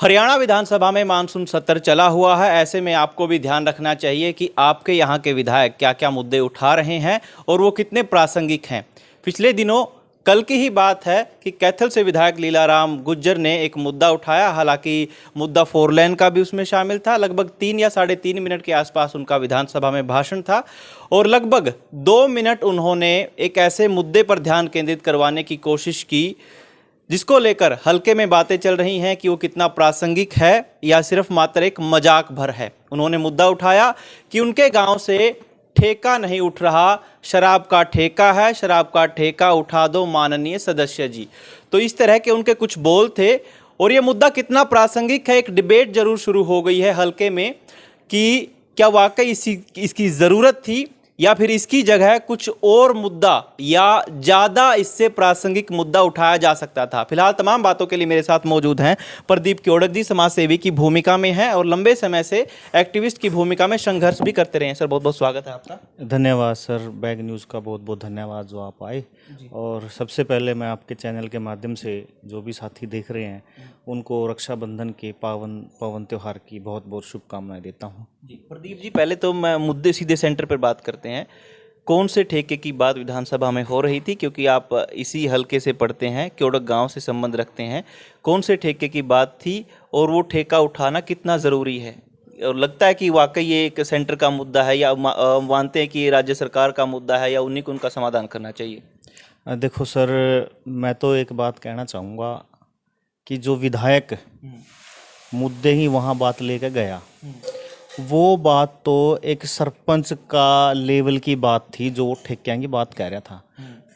हरियाणा विधानसभा में मानसून सत्र चला हुआ है। ऐसे में आपको भी ध्यान रखना चाहिए कि आपके यहाँ के विधायक क्या क्या मुद्दे उठा रहे हैं और वो कितने प्रासंगिक हैं। पिछले दिनों कल की ही बात है कि कैथल से विधायक लीलाराम गुज्जर ने एक मुद्दा उठाया। हालांकि मुद्दा 4 लेन का भी उसमें शामिल था। लगभग 3 या 3.5 मिनट के आसपास उनका विधानसभा में भाषण था और लगभग 2 मिनट उन्होंने एक ऐसे मुद्दे पर ध्यान केंद्रित करवाने की कोशिश की जिसको लेकर हल्के में बातें चल रही हैं कि वो कितना प्रासंगिक है या सिर्फ मात्र एक मजाक भर है। उन्होंने मुद्दा उठाया कि उनके गांव से ठेका नहीं उठ रहा, शराब का ठेका है, शराब का ठेका उठा दो माननीय सदस्य जी। तो इस तरह के उनके कुछ बोल थे और ये मुद्दा कितना प्रासंगिक है, एक डिबेट जरूर शुरू हो गई है हल्के में कि क्या वाकई इसकी ज़रूरत थी या फिर इसकी जगह कुछ और मुद्दा या ज़्यादा इससे प्रासंगिक मुद्दा उठाया जा सकता था। फिलहाल तमाम बातों के लिए मेरे साथ मौजूद हैं प्रदीप क्योड़क जी, समाज सेवी की भूमिका में हैं और लंबे समय से एक्टिविस्ट की भूमिका में संघर्ष भी करते रहे हैं। सर बहुत बहुत स्वागत है आपका। धन्यवाद सर, बैग न्यूज़ का बहुत बहुत धन्यवाद जो आप आए। और सबसे पहले मैं आपके चैनल के माध्यम से जो भी साथी देख रहे हैं उनको रक्षाबंधन के पावन त्यौहार की बहुत बहुत शुभकामनाएं देता हूं। जी प्रदीप जी, पहले तो मैं मुद्दे सीधे सेंटर पर बात करते हैं। कौन से ठेके की बात विधानसभा में हो रही थी, क्योंकि आप इसी हलके से पढ़ते हैं, क्योड़क गांव से संबंध रखते हैं। कौन से ठेके की बात थी और वो ठेका उठाना कितना ज़रूरी है? और लगता है कि वाकई ये एक सेंटर का मुद्दा है या मानते हैं कि ये राज्य सरकार का मुद्दा है या उन्हीं को उनका समाधान करना चाहिए? देखो सर, मैं तो एक बात कहना चाहूँगा कि जो विधायक मुद्दे ही वहाँ बात लेकर गया, वो बात तो एक सरपंच का लेवल की बात थी जो ठेकियां की बात कह रहा था।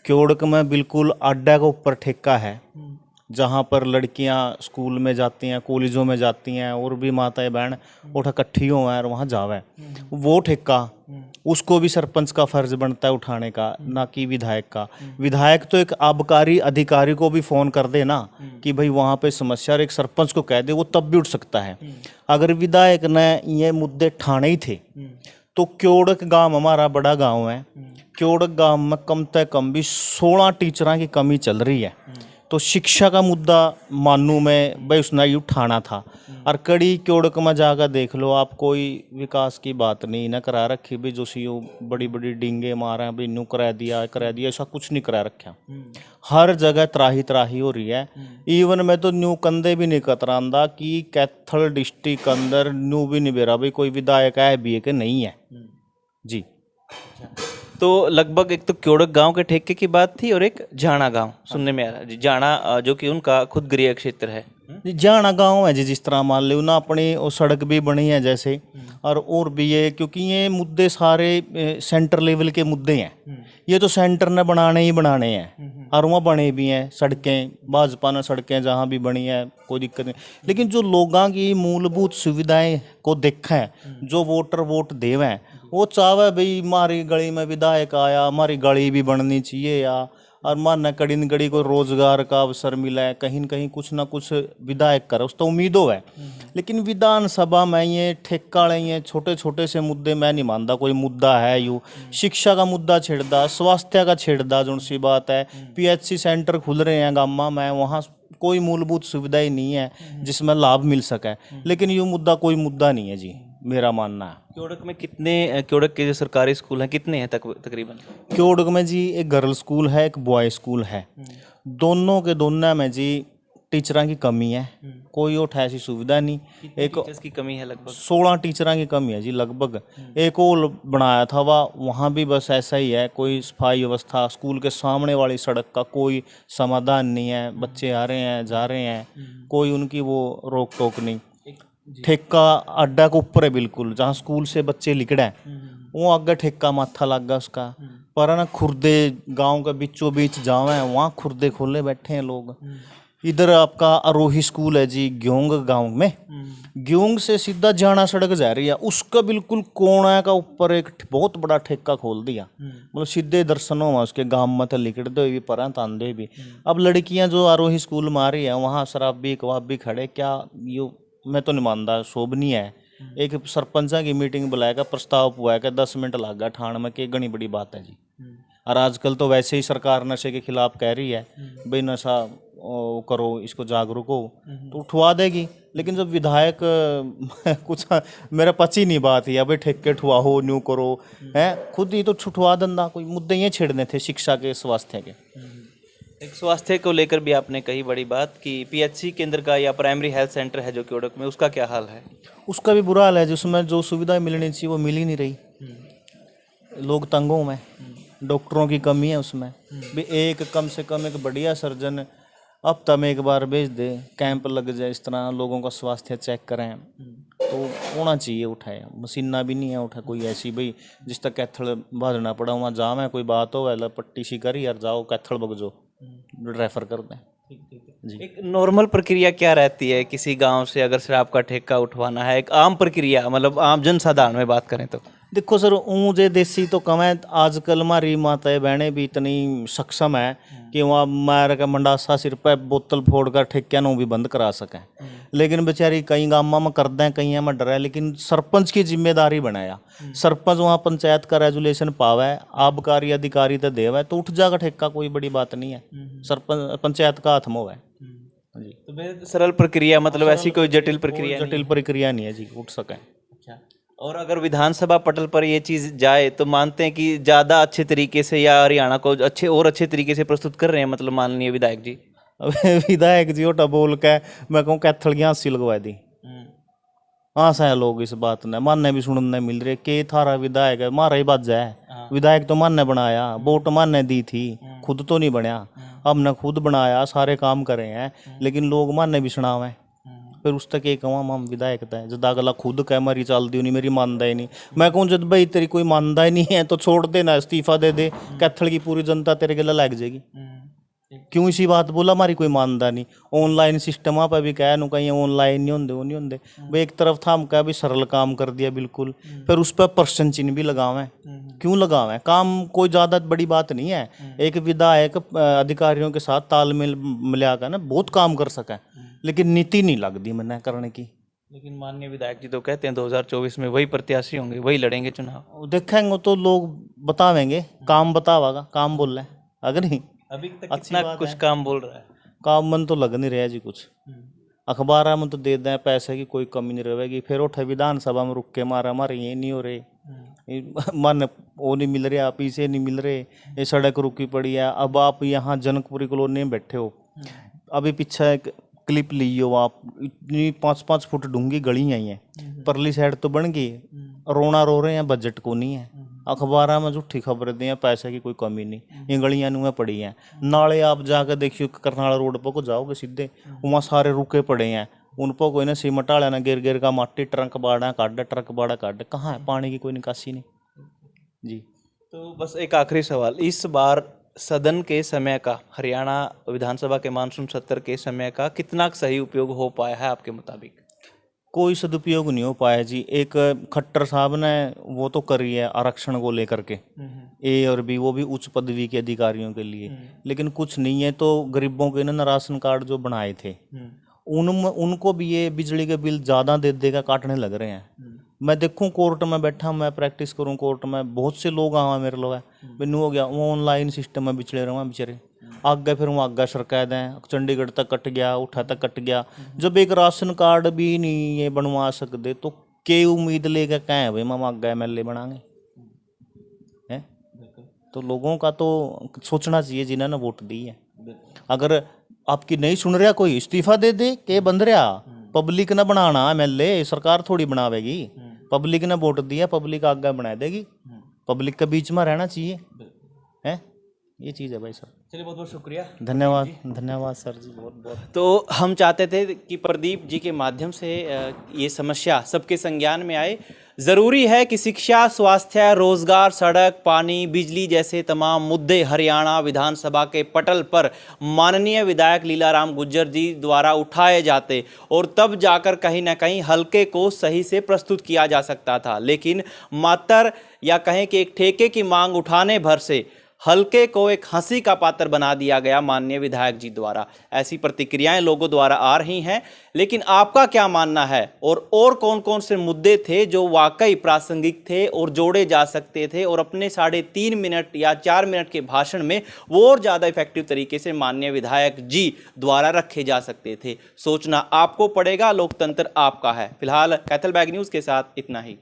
क्योड़क में बिल्कुल अड्डा के ऊपर ठेका है जहाँ पर लड़कियां स्कूल में जाती हैं, कॉलेजों में जाती हैं और भी माताएं बहन उठा इकट्ठी हो हैं और वहाँ जावे। वो ठेका उसको भी सरपंच का फर्ज बनता है उठाने का, ना कि विधायक का। विधायक तो एक आबकारी अधिकारी को भी फोन कर दे ना कि भाई वहाँ पे समस्या, और एक सरपंच को कह दे, वो तब भी उठ सकता है। अगर विधायक ने ये मुद्दे ठाने ही थे तो क्योड़क गांव हमारा बड़ा गांव है, क्योड़क गांव में कम से कम भी 16 टीचरों की कमी चल रही है। तो शिक्षा का मुद्दा मानू में भाई उसने उठाना था। और कड़ी क्योड़क में जाकर देख लो आप, कोई विकास की बात नहीं ना करा रखी भी, जो सीओ बड़ी बड़ी डींगे मारा भी नू करा दिया, ऐसा कुछ नहीं करा रखा। हर जगह त्राही त्राही हो रही है। इवन में तो न्यू कंधे भी नहीं कतरांदा कि कैथल डिस्ट्रिक्ट के अंदर न्यू भी नहीं बेरा भाई कोई विधायक है भी है कि नहीं है जी। तो लगभग एक तो क्योड़क गांव के ठेके की बात थी और एक जाना गांव सुनने में आ रहा है जी। जाना जो कि उनका खुद गृह क्षेत्र है जी। जाना गांव है जी, जिस तरह मान लो ना अपनी वो सड़क भी बनी है जैसे, और भी ये, क्योंकि ये मुद्दे सारे सेंटर लेवल के मुद्दे हैं। ये तो सेंटर ने बनाने ही बनाने हैं और वहाँ बने भी हैं सड़कें, भाजपा ने सड़कें जहाँ भी बनी है कोई दिक्कत नहीं। लेकिन जो लोगों की मूलभूत सुविधाएं को देखा है, जो वोटर वोट देवें, वो चाहे भाई हमारी गली में विधायक आया, हमारी गली भी बननी चाहिए या और माना कड़ी न कड़ी को रोजगार का अवसर मिला है, कहीं न कहीं कुछ ना कुछ विधायक करे, उस तो उम्मीदों है। लेकिन विधानसभा में ये ठेका वाले ये छोटे छोटे से मुद्दे मैं नहीं मानता कोई मुद्दा है। यू शिक्षा का मुद्दा छेड़दा, स्वास्थ्य का छेड़दा, जो सी बात है। PHC सेंटर खुल रहे हैं गाँव में, वहाँ कोई मूलभूत सुविधा ही नहीं है जिसमें लाभ मिल सके। लेकिन ये मुद्दा कोई मुद्दा नहीं है जी, मेरा मानना है। क्योड़क में कितने, क्योड़क के जो सरकारी स्कूल हैं कितने हैं तकरीबन? क्योड़क में जी एक गर्ल स्कूल है, एक बॉय स्कूल है। दोनों के दोनों में जी टीचरों की कमी है, कोई और ऐसी सुविधा नहीं। एक टीचर्स की कमी है, लगभग 16 टीचरों की कमी है जी लगभग। एक और बनाया था वहाँ भी बस ऐसा ही है, कोई सफाई व्यवस्था, स्कूल के सामने वाली सड़क का कोई समाधान नहीं है। बच्चे आ रहे हैं जा रहे हैं, कोई उनकी वो रोक टोक नहीं। ठेका अड्डा के ऊपर है बिल्कुल, जहाँ स्कूल से बच्चे लिकड़े हैं वो आगे ठेका माथा लग गया उसका। पर ना खुर्दे गांव के बीचों बीच जावे हैं, वहाँ खुर्दे खोले बैठे हैं लोग। इधर आपका आरोही स्कूल है जी ग्योंग गांव में, ग्योंग से सीधा जाना सड़क जा रही है, उसका बिल्कुल कोना का ऊपर एक बहुत बड़ा ठेका खोल दिया। मतलब सीधे दर्शन हुआ उसके गांव में तो लिकड़ते हुए भी पर तांदे भी। अब लड़कियां जो आरोही स्कूल में आ रही है वहाँ शराबी कबाबी खड़े, क्या यो मैं तो नहीं मानता, शोभनीय है। एक सरपंचा की मीटिंग बुलाएगा, प्रस्ताव हुआ है कि 10 मिनट लग गया ठाण में, कि घनी बड़ी बात है जी। और आजकल तो वैसे ही सरकार नशे के खिलाफ कह रही है भाई नशा करो, इसको जागरूक हो, तो उठवा देगी। लेकिन जब विधायक कुछ मेरा पची नहीं बात है, अबे ठेके ठुआहो न्यू करो है, खुद ही तो छुटवा दंदा, कोई मुद्दे ये छेड़ने थे शिक्षा के, स्वास्थ्य के। एक स्वास्थ्य को लेकर भी आपने कही बड़ी बात कि पीएचसी केंद्र का या प्राइमरी हेल्थ सेंटर है जो क्योड़क में, उसका क्या हाल है? उसका भी बुरा हाल है, जिसमें जो सुविधाएं मिलनी चाहिए वो मिल ही नहीं रही। लोग तंगों में, डॉक्टरों की कमी है उसमें भी, एक कम से कम एक बढ़िया सर्जन हफ्ता में एक बार भेज दे, कैंप लग जाए, इस तरह लोगों का स्वास्थ्य चेक करें तो होना चाहिए। उठाए मशीना भी नहीं है, उठा कोई ऐसी भाई जिस तक कैथल भाजना पड़ा वहाँ जाम है, कोई बात हो वैला पट्टी सी करी यार जाओ कैथल बग जो रेफर कर दें। जी। एक नॉर्मल प्रक्रिया क्या रहती है किसी गांव से अगर शराब का ठेका उठवाना है, एक आम प्रक्रिया, मतलब आम जन साधारण में बात करें तो? देखो सर, ऊँचे देसी तो कम है, आजकल हमारी माताएं बहनें भी इतनी सक्षम है कि वहाँ मार का मंडासा सिर पे बोतल फोड़ कर ठेकिया भी बंद करा सकें। लेकिन बेचारी कई गाँव में कर दें, कई में डर है, लेकिन सरपंच की जिम्मेदारी बनाया, सरपंच वहाँ पंचायत का रेजुलेशन पावे, आबकारी अधिकारी तो देवे तो उठ जाएगा ठेका, कोई बड़ी बात नहीं है, सरपंच पंचायत का हाथ में है जी। तो बेहद सरल प्रक्रिया, मतलब ऐसी कोई जटिल प्रक्रिया जटिल प्रक्रिया नहीं है जी, उठ सकें। अच्छा, और अगर विधानसभा पटल पर ये चीज़ जाए तो मानते हैं कि ज़्यादा अच्छे तरीके से या हरियाणा को अच्छे तरीके से प्रस्तुत कर रहे हैं, मतलब माननीय विधायक जी? अब विधायक जी ओटा बोल के मैं कहूँ कैथल की हाँसी लगवा दी, हाँ सा लोग इस बात ने मानने भी सुनने मिल रहे कि थारा विधायक है, मारा ही बाजा है, विधायक तो मानने बनाया, वोट मानने दी थी, खुद तो नहीं बनया, हमने खुद बनाया, सारे काम करे हैं, लेकिन लोग मानने भी सुनावे, फिर उस तक एक हम विधायक था जब अगला खुद कह मरी चल दी नहीं, मेरी मानदा ही नहीं। मैं कहूँ जब भाई तेरी कोई मानदा ही नहीं है तो छोड़ देना, इस्तीफा दे दे, कैथल की पूरी जनता तेरे गला लग जाएगी। क्यों इसी बात बोला, हमारी कोई मानदा नहीं। ऑनलाइन सिस्टम आप अभी कह नु कहीं ऑनलाइन नहीं होंगे, वो नहीं होंगे भाई, एक तरफ था हम कह भी सरल काम कर दिया बिल्कुल, फिर उस पर प्रश्न चिन्ह भी लगावें, क्यों लगावें? काम कोई ज़्यादा बड़ी बात नहीं है, एक विधायक अधिकारियों के साथ तालमेल मिलाकर ना बहुत काम कर सके, लेकिन नीति नहीं लगती मैंने करने की। लेकिन माननीय विधायक जी तो कहते हैं 2024 में वही प्रत्याशी होंगे, वही लड़ेंगे चुनाव। देखेंगे तो लोग बतावेंगे, काम बतावागा, काम बोल रहे हैं अगर नहीं अभी तक कितना कुछ काम बोल रहा है, काम मन तो लग नहीं रहा जी कुछ। अखबार में तो दे दें पैसे की कोई कमी नहीं रहेगी, फिर उठे विधानसभा में रुक के मारा हमारे ये नहीं हो रहे, मन वो नहीं मिल रहा, पीछे नहीं मिल रहे, ये सड़क रुकी पड़ी है। अब आप यहाँ जनकपुरी कॉलोनी में बैठे हो, अभी पीछे एक क्लिप ली हो आप, इतनी 5-5 फुट डूंगी गली आई है, परली साइड तो बन गई, रोना रो रहे हैं, बजट को नहीं है। अखबार में झूठी खबर दी है, पैसे की कोई कमी नहीं, ये गलियां नुआ पड़ी हैं। नाले आप जाकर देखियो करनाला रोड पर को जाओगे सीधे, वहाँ सारे रुके पड़े हैं, उन पर कोई ना सीमट वाला ना गिर गिर का माटी ट्रक बाड़ा काट, कहाँ है पानी की कोई निकासी नहीं जी। तो बस एक आखिरी सवाल, इस बार सदन के समय का, हरियाणा विधानसभा के मानसून सत्र के समय का कितना सही उपयोग हो पाया है आपके मुताबिक? कोई सदुपयोग नहीं हो पाया जी। एक खट्टर साहब ने वो तो करी है आरक्षण को लेकर के, ए और बी, वो भी उच्च पदवी के अधिकारियों के लिए, लेकिन कुछ नहीं है। तो गरीबों के ना राशन कार्ड जो बनाए थे उनको भी ये बिजली के बिल ज़्यादा दे देगा काटने लग रहे हैं। मैं देखूं कोर्ट में बैठा, मैं प्रैक्टिस करूं कोर्ट में, बहुत से लोग आवा मेरे लोग बिन्नू हो गया, वो ऑनलाइन सिस्टम में बिचड़े रहा बेचारे, आगे फिर वहाँ आगे सरकायद हैं, चंडीगढ़ तक कट गया, उठा तक कट गया। जब एक राशन कार्ड भी नहीं ये बनवा सकते तो के उम्मीद लेकर कहें भाई हम आगे MLA बनाएंगे हैं? तो लोगों का तो सोचना चाहिए जिन्होंने वोट दी है। अगर आपकी नहीं सुन रहा कोई, इस्तीफा दे दे के बंद रहा, पब्लिक ने बनाना MLA, सरकार थोड़ी बनावेगी, पब्लिक ने वोट दिया, पब्लिक आगे बना देगी, पब्लिक के बीच में रहना चाहिए है, ये चीज़ है भाई सर। चलिए बहुत बहुत शुक्रिया, धन्यवाद सर जी, बहुत बहुत। तो हम चाहते थे कि प्रदीप जी के माध्यम से ये समस्या सबके संज्ञान में आए। ज़रूरी है कि शिक्षा, स्वास्थ्य, रोजगार, सड़क, पानी, बिजली जैसे तमाम मुद्दे हरियाणा विधानसभा के पटल पर माननीय विधायक लीलाराम गुज्जर जी द्वारा उठाए जाते और तब जाकर कहीं ना कहीं हलके को सही से प्रस्तुत किया जा सकता था। लेकिन मात्र या कहें कि एक ठेके की मांग उठाने भर से हल्के को एक हंसी का पात्र बना दिया गया माननीय विधायक जी द्वारा। ऐसी प्रतिक्रियाएं लोगों द्वारा आ रही हैं, लेकिन आपका क्या मानना है और कौन कौन से मुद्दे थे जो वाकई प्रासंगिक थे और जोड़े जा सकते थे और अपने 3.5 मिनट या 4 मिनट के भाषण में वो और ज़्यादा इफेक्टिव तरीके से माननीय विधायक जी द्वारा रखे जा सकते थे? सोचना आपको पड़ेगा, लोकतंत्र आपका है। फिलहाल कैथल बैग न्यूज़ के साथ इतना ही।